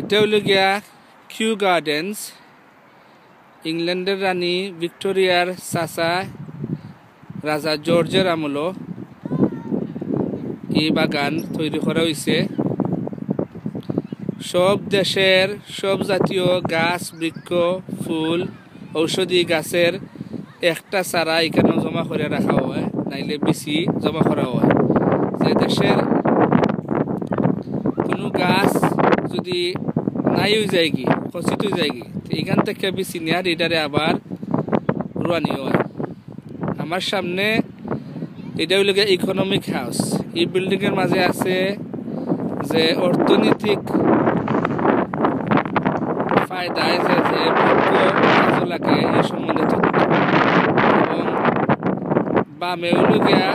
এটা হলো গিয়া কিউ গার্ডেন্স, ইংল্যান্ডের রানী ভিক্টোরিয়ার চাচা রাজা জর্জের আমলো এই বাগান তৈরি করা হয়েছে। সব দেশের সব জাতীয় গাছ, বৃক্ষ, ফুল, ঔষধি গাছের একটা চারা এখানে জমা করে রাখা হয়, নাইলে বেশি জমা করা হয়। যে দেশের কোনো গাছ যদি নাই হয়ে যায় কি, খচিত হয়ে যায় কি, এখান থেকে বেশি নেওয়ার এটারে আবার রোয়ানি হয়। আমার সামনে এটা হইল গিয়ে ইকোনমিক হাউস। এই বিল্ডিং এর মাঝে আছে যে অর্থনৈতিক ফায়দায় যে বৃক্ষ লাগে এই সম্বন্ধে তথ্য, এবং বামে হইল গিয়া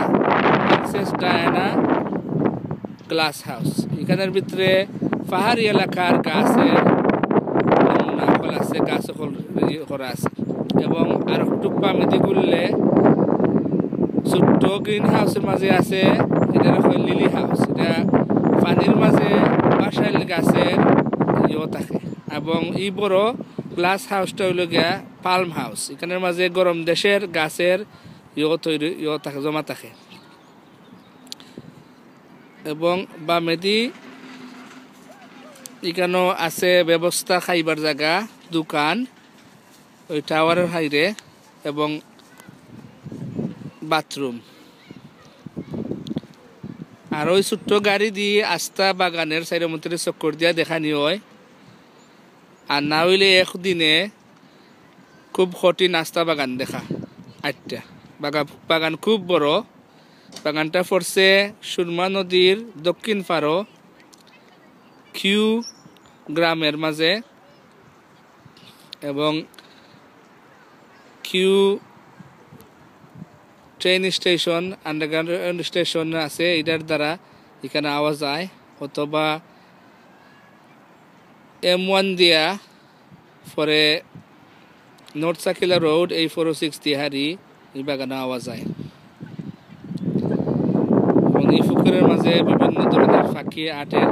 প্রিন্সেস ডায়ানা গ্লাস হাউস। এখানের ভিতরে পাহাড়ি এলাকার গাছের নমুনা ফল আছে, গাছ করা আছে। এবং আর একটু বামে দিয়ে ঘুরলে ছোট্ট গ্রিন হাউসের মাঝে আছে, এটা লিলি হাউস। এটা পানির মাঝে বাসাইল গাছের ইয়ে থাকে। এবং এই বড় গ্লাস হাউসটা হইল গিয়া পালম হাউস। এখানের মাঝে গরম দেশের গাছের তৈরি থাকে, জমা থাকে। এবং বামেদি এখানেও আছে ব্যবস্থা, খাইবার জায়গা, দোকান, ওই টাওয়ারের হাইরে, এবং বাথরুম। আর ওই ছোট্ট গাড়ি দিয়ে আস্তা বাগানের সাইডের মধ্যে চক্কর দিয়া দেখানি হয়। আর না হইলে একদিনে খুব কঠিন আস্তা বাগান দেখা। 8টা বাগান খুব বড়। বাগানটা পড়ছে সুরমা নদীর দক্ষিণ পাড়ো কিউ গ্রামের মাঝে, এবং Kew train station, underground station আছে, এটার দ্বারা এখানে আওয়া যায়। অথবা M1 দিয়া পরে নর্থ সাকিলা রোড, এই 406 তিহারি এই বাগানে আওয়া যায়। এবং এই পুকুরের মাঝে বিভিন্ন ধরনের পাখি, আটের